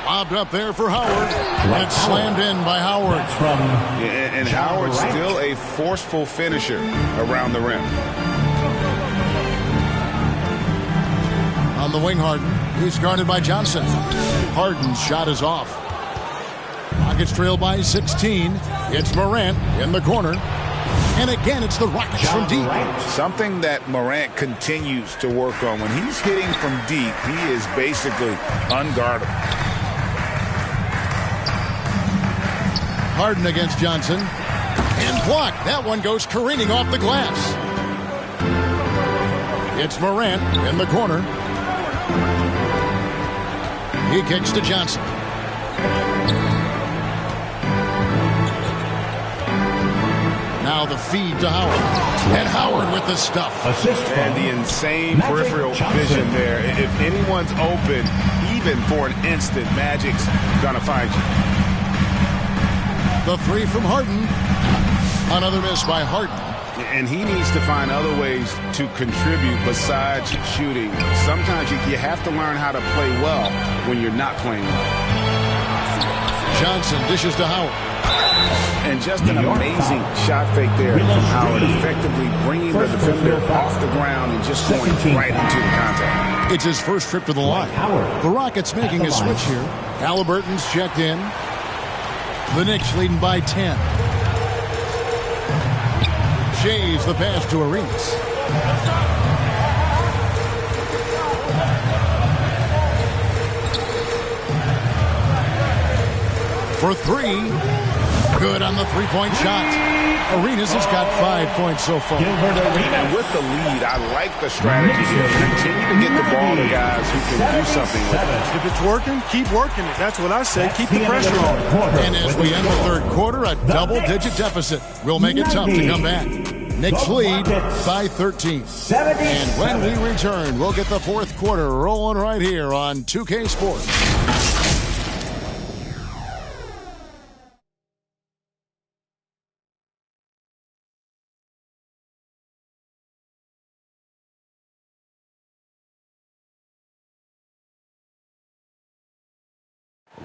Lobbed up there for Howard. And it's slammed in by Howard. And Howard's still a forceful finisher around the rim. On the wing, Harden. He's guarded by Johnson. Harden's shot is off. Rockets trail by 16. It's Morant in the corner. And again, it's the Rockets from deep. Something that Morant continues to work on. When he's hitting from deep, he is basically unguardable. Harden against Johnson. And blocked. That one goes careening off the glass. It's Morant in the corner. He kicks to Johnson. Now the feed to Howard. And Howard with the stuff. And the insane peripheral vision there. If anyone's open, even for an instant, Magic's going to find you. The three from Harden. Another miss by Harden. And he needs to find other ways to contribute besides shooting. Sometimes you have to learn how to play well when you're not playing well. Johnson dishes to Howard. And just an amazing shot fake there from Howard, effectively bringing the defender off the ground and just going right into the contact. It's his first trip to the line. The Rockets making a switch here. Halliburton's checked in. The Knicks leading by 10. Shays the pass to Arenas. For three. Good on the three-point shot. Arenas has got 5 points so far. And with the lead, I like the strategy here. Continue to get the ball to guys who can do something with it. If it's working, keep working it. That's what I say. Keep the pressure on. And as we end the third quarter, a double-digit deficit will make it tough to come back. Knicks lead by 13. And when we return, we'll get the fourth quarter rolling right here on 2K Sports.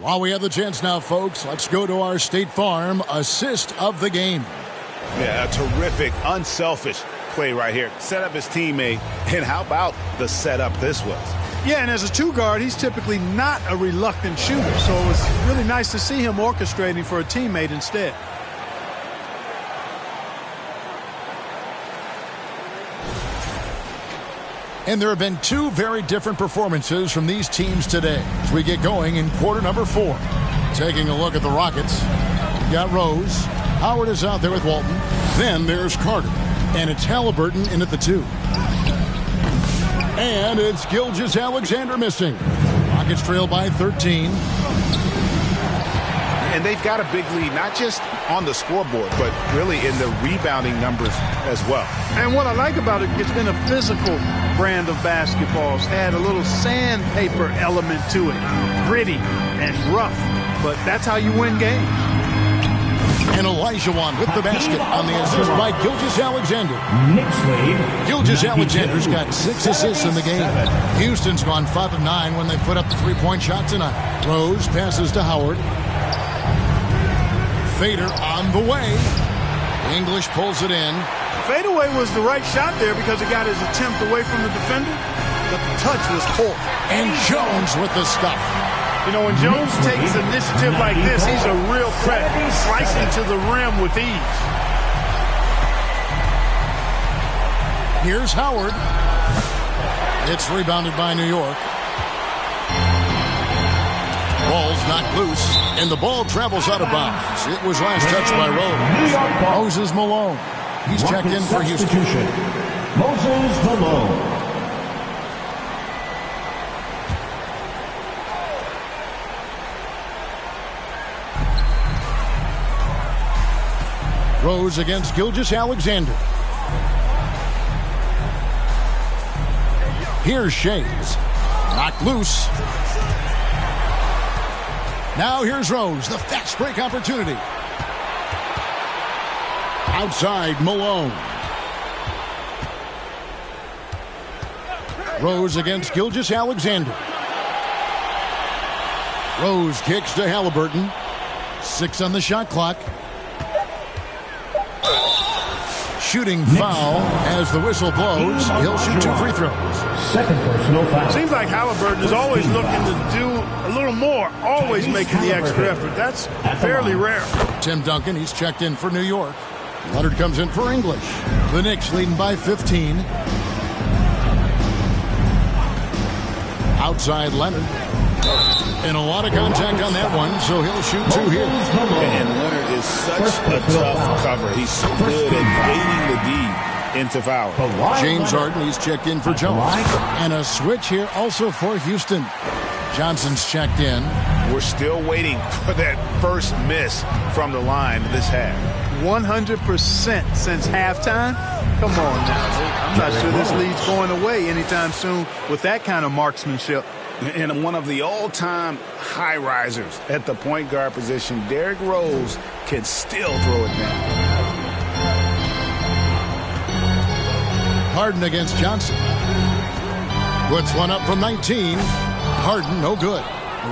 While we have the chance now, folks, let's go to our State Farm assist of the game. Yeah, a terrific, unselfish play right here. Set up his teammate, and how about the setup this was? Yeah, and as a two-guard, he's typically not a reluctant shooter, so it was really nice to see him orchestrating for a teammate instead. And there have been two very different performances from these teams today as we get going in quarter number 4. Taking a look at the Rockets, we've got Rose. Howard is out there with Walton. Then there's Carter. And it's Halliburton in at the 2. And it's Gilgeous-Alexander missing. Rockets trail by 13. And they've got a big lead, not just on the scoreboard, but really in the rebounding numbers as well. And what I like about it, it's been a physical brand of basketball. It's had a little sandpaper element to it. Gritty and rough, but that's how you win games. And Olajuwon with the basket on the assist by Gilgeous-Alexander. Gilgeous-Alexander's got 6 assists in the game. Houston's gone 5 of 9 when they put up the three-point shot tonight. Rose passes to Howard. Fader on the way. English pulls it in. Fadeaway was the right shot there because it got his attempt away from the defender, but the touch was poor. And Jones with the stuff. You know, when Jones takes initiative like this, he's a real threat, slicing to the rim with ease. Here's Howard. It's rebounded by New York. Ball's knocked loose, and the ball travels out of bounds. It was last touched by Rose. Moses Malone. He's checked in for Houston. Moses Malone. Rose against Gilgeous-Alexander. Here's Shays. Knocked loose. Now here's Rose, the fast break opportunity. Outside, Malone. Rose against Gilgeous-Alexander. Rose kicks to Halliburton. 6 on the shot clock. Shooting foul as the whistle blows. He'll shoot 2 free throws. Second personal foul. Seems like Halliburton is always looking to do a little more, always making the extra effort. That's fairly rare. Tim Duncan, he's checked in for New York. Leonard comes in for English. The Knicks leading by 15. Outside Leonard. And a lot of contact on that one, so he'll shoot 2 here. And Leonard is such a tough cover. He's so good at baiting the D into foul. James Harden, he's checked in for Jones. And a switch here also for Houston. Johnson's checked in. We're still waiting for that first miss from the line this half. 100% since halftime. Come on now. I'm not sure this lead's going away anytime soon with that kind of marksmanship. And one of the all-time high risers at the point guard position, Derrick Rose, can still throw it down. Harden against Johnson. Puts one up from 19. Harden, no good.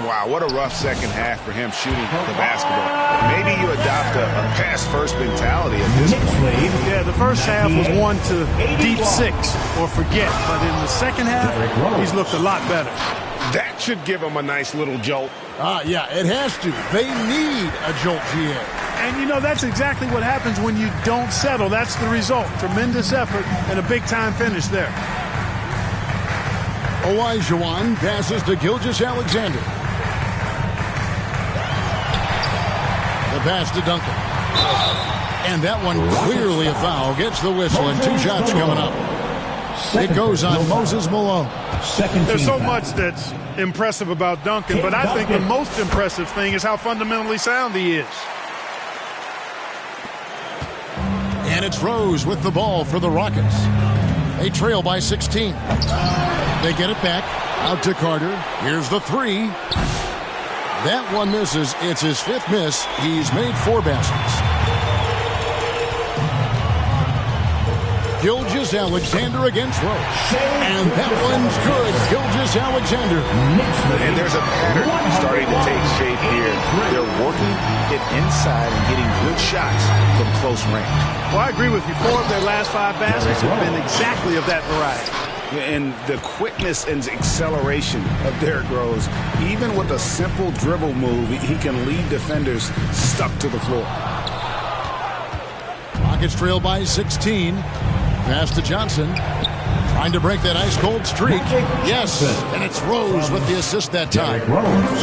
Wow, what a rough second half for him shooting the basketball. Maybe you adopt a pass-first mentality at this point. Yeah, the first half was one to deep 6 or forget. But in the second half, he's looked a lot better. That should give him a nice little jolt. Yeah, it has to. They need a jolt, GA. And, you know, that's exactly what happens when you don't settle. That's the result. Tremendous effort and a big-time finish there. Olajuwon passes to Gilgeous-Alexander. The pass to Duncan. And that one clearly a foul. Gets the whistle and 2 shots coming up. It goes on Moses Malone. There's so much that's impressive about Duncan, but I think the most impressive thing is how fundamentally sound he is. And it's Rose with the ball for the Rockets. They trail by 16. They get it back. Out to Carter. Here's the 3. That one misses. It's his 5th miss. He's made 4 baskets. Gilgeous-Alexander against Rose. And that one's good. Gilgeous-Alexander. And there's a pattern starting to take shape here. They're working it inside and getting good shots from close range. Well, I agree with you. 4 of their last 5 baskets have been exactly of that variety. And the quickness and acceleration of Derrick Rose, even with a simple dribble move, he can lead defenders stuck to the floor. Rockets trail by 16. Pass to Johnson. Trying to break that ice-cold streak. Yes, and it's Rose with the assist that time.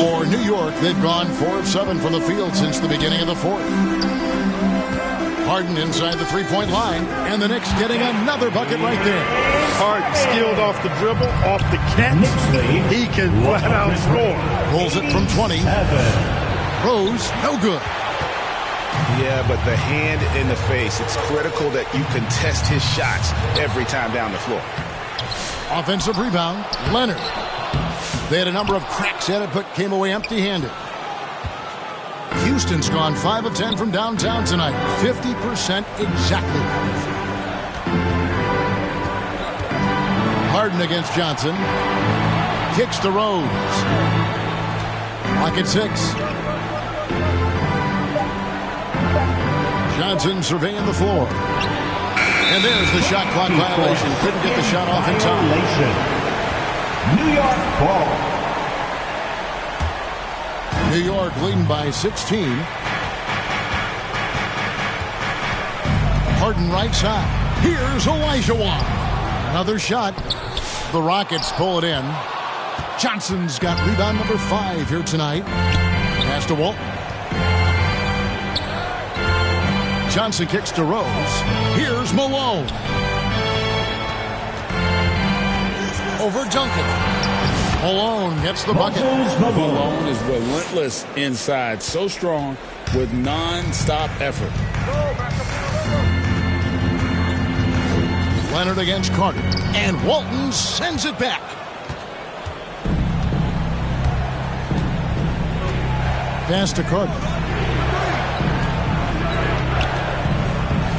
For New York, they've gone 4 of 7 from the field since the beginning of the 4th. Harden inside the 3-point line, and the Knicks getting another bucket right there. Harden skilled off the dribble, off the catch. He can flat out score. Pulls it from 20. Rose, no good. Yeah, but the hand in the face, it's critical that you contest his shots every time down the floor. Offensive rebound, Leonard. They had a number of cracks at it, but came away empty-handed. Houston's gone 5 of 10 from downtown tonight. 50% exactly. Harden against Johnson. Kicks to Rose. Lock at 6. Johnson surveying the floor. And there's the shot clock violation. Couldn't get the shot off in time. New York ball. New York leading by 16. Harden right side. Here's Olajuwon. Another shot. The Rockets pull it in. Johnson's got rebound number 5 here tonight. Pass to Walton. Johnson kicks to Rose. Here's Malone. Over Duncan. Malone gets the bucket. Malone is relentless inside. So strong with non-stop effort. Leonard against Carter. And Walton sends it back. Pass to Carter.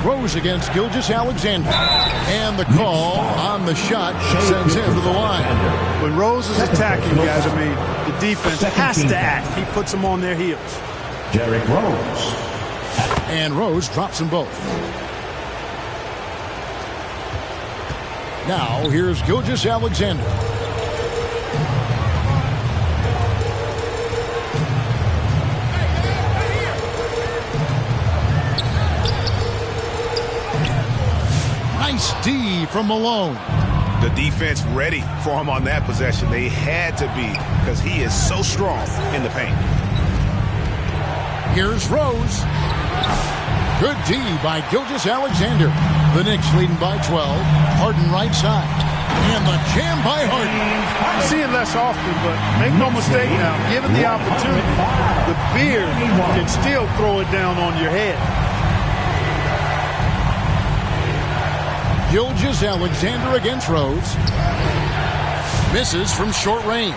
Rose against Gilgeous-Alexander. And the call on the shot sends him to the line. When Rose is attacking, guys, I mean, the defense has to act. He puts them on their heels. Derrick Rose. And Rose drops them both. Now, here's Gilgeous-Alexander. Nice D from Malone. The defense ready for him on that possession. They had to be because he is so strong in the paint. Here's Rose. Good D by Gilgeous-Alexander. The Knicks leading by 12. Harden right side. And the jam by Harden. You see it less often, but make no mistake now, given the opportunity, the beard can still throw it down on your head. Gilgeous-Alexander against Rose. Misses from short range.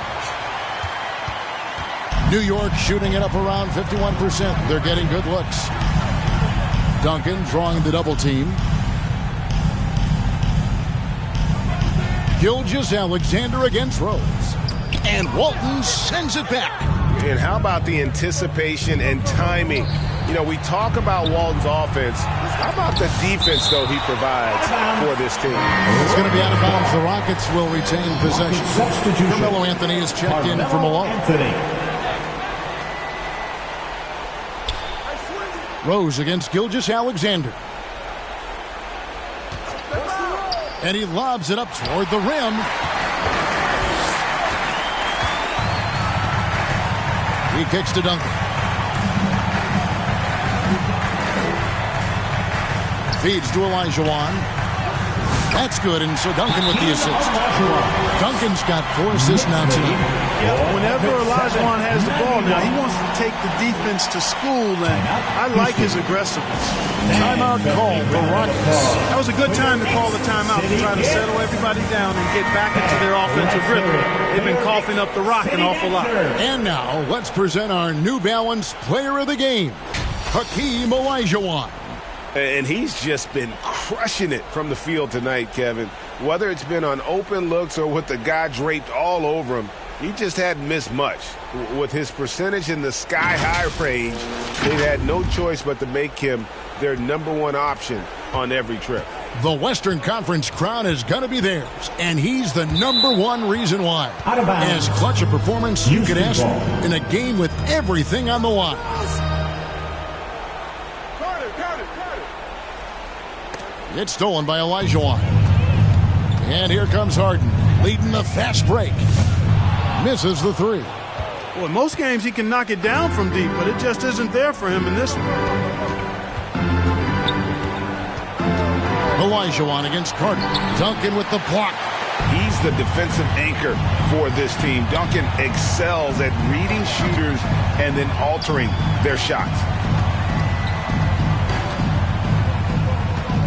New York shooting it up around 51%. They're getting good looks. Duncan drawing the double team. Gilgeous-Alexander against Rose. And Walton sends it back. And how about the anticipation and timing? You know, we talk about Walton's offense. How about the defense, though, he provides for this team? It's going to be out of bounds. The Rockets will retain possession. Carmelo Anthony is checked in for Malone. Rose against Gilgeous-Alexander. And he lobs it up toward the rim. He kicks to Duncan. Feeds to Olajuwon. That's good, and so Duncan with the assist. Duncan's got 4 assists now tonight. Yeah, whenever Olajuwon has the ball now, he wants to take the defense to school, and I like his aggressiveness. Timeout call, the Rockets. That was a good time to call the timeout to try to settle everybody down and get back into their offensive rhythm. They've been coughing up the rock an awful lot. And now, let's present our New Balance Player of the Game, Hakeem Olajuwon. And he's just been crushing it from the field tonight, Kevin. Whether it's been on open looks or with the guy draped all over him, he just hadn't missed much. With his percentage in the sky-high range, they've had no choice but to make him their #1 option on every trip. The Western Conference crown is going to be theirs, and he's the #1 reason why. As clutch a performance you could ask for in a game with everything on the line. It's stolen by Olajuwon. And here comes Harden, leading the fast break. Misses the 3. Well, in most games he can knock it down from deep, but it just isn't there for him in this one. Olajuwon against Carter. Duncan with the block. He's the defensive anchor for this team. Duncan excels at reading shooters and then altering their shots.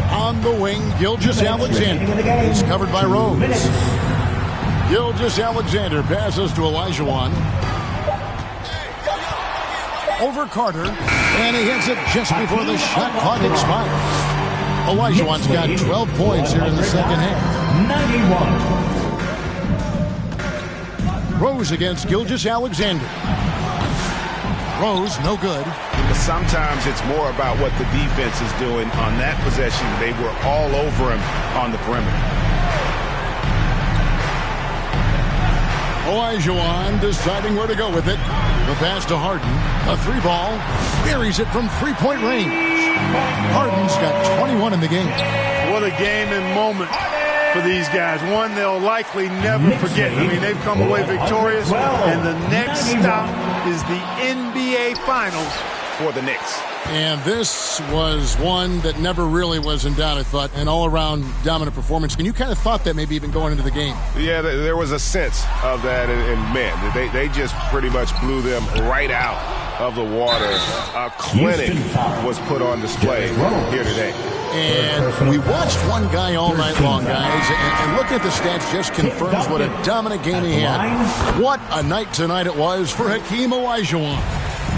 On the wing, Gilgeous-Alexander. He's covered by Rose. Gilgeous-Alexander passes to Olajuwon. Over Carter. And he hits it just before the shot clock expires. Olajuwon's got 12 points here in the second half. 91. Rose against Gilgeous-Alexander. Rose, no good. But sometimes it's more about what the defense is doing on that possession. They were all over him on the perimeter. Olajuwon deciding where to go with it. The pass to Harden. A 3-ball. Buries it from 3-point range. Harden's got 21 in the game. What a game and moment for these guys. One they'll likely never forget. I mean, they've come away victorious, and the next stop is the NBA Finals for the Knicks. And this was one that never really was in doubt, I thought, an all-around dominant performance. And you kind of thought that maybe even going into the game. Yeah, there was a sense of that, and man, they just pretty much blew them right out of the water. A clinic was put on display here today. And we watched one guy all night long, guys, and looking at the stats just confirms what a dominant game he had. What a night tonight it was for Hakeem Olajuwon.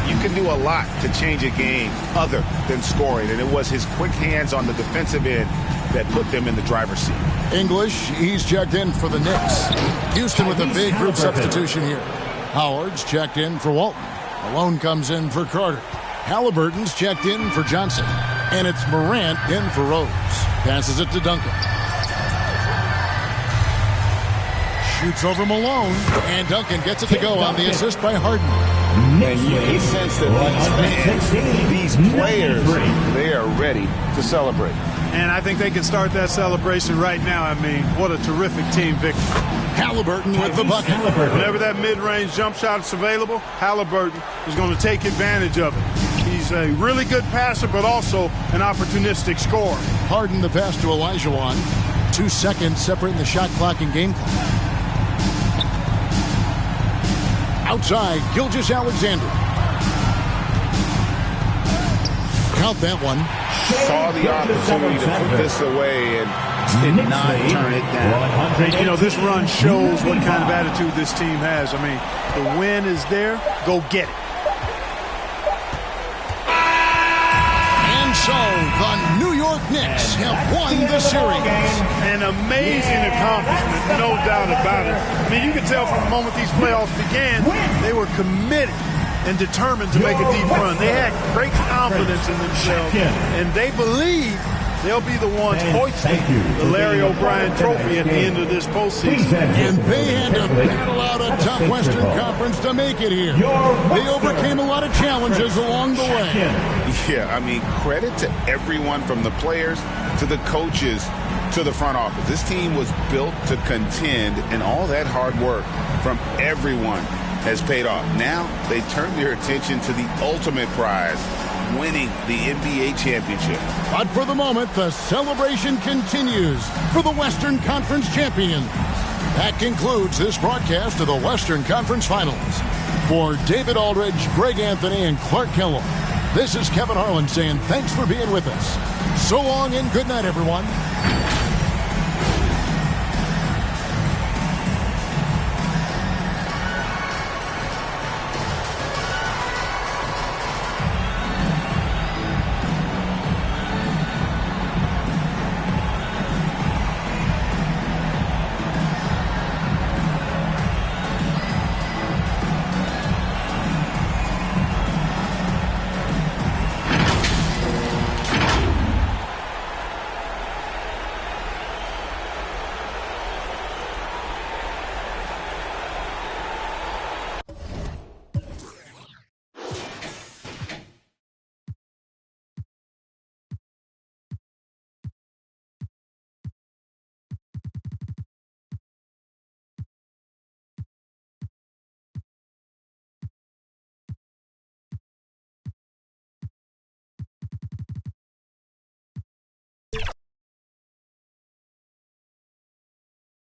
You can do a lot to change a game other than scoring, and it was his quick hands on the defensive end that put them in the driver's seat. English, he's checked in for the Knicks. Houston with a big group substitution here. Howard's checked in for Walton. Malone comes in for Carter. Halliburton's checked in for Johnson. And it's Morant in for Rose. Passes it to Duncan. Shoots over Malone. And Duncan gets it to go on the assist by Harden. And you can sense that these players, they are ready to celebrate. And I think they can start that celebration right now. I mean, what a terrific team victory. Halliburton with the bucket. Whenever that mid-range jump shot is available, Halliburton is going to take advantage of it. He's a really good passer, but also an opportunistic scorer. Harden the pass to Olajuwon. 2 seconds separating the shot clock and game clock. Outside, Gilgeous-Alexander. Count that one. Saw the opportunity to put this away and did not turn it down. You know, this run shows what kind of attitude this team has. I mean, the win is there. Go get it. And so, the New York Knicks have won the series. An amazing accomplishment, no doubt about it. I mean, you can tell from the moment these playoffs began, they were committed and determined to make a deep run. They had great confidence in themselves, and they believe they'll be the ones hoisting the Larry O'Brien trophy at the end of this postseason. And they had to battle out a tough Western Conference to make it here. They overcame a lot of challenges along the way. Yeah, I mean, credit to everyone from the players to the coaches to the front office. This team was built to contend, and all that hard work from everyone has paid off. Now they turn their attention to the ultimate prize, winning the NBA championship. But for the moment, the celebration continues for the Western Conference champions. That concludes this broadcast of the Western Conference Finals. For David Aldridge, Greg Anthony, and Clark Kellogg, this is Kevin Harlan saying thanks for being with us. So long and good night, everyone.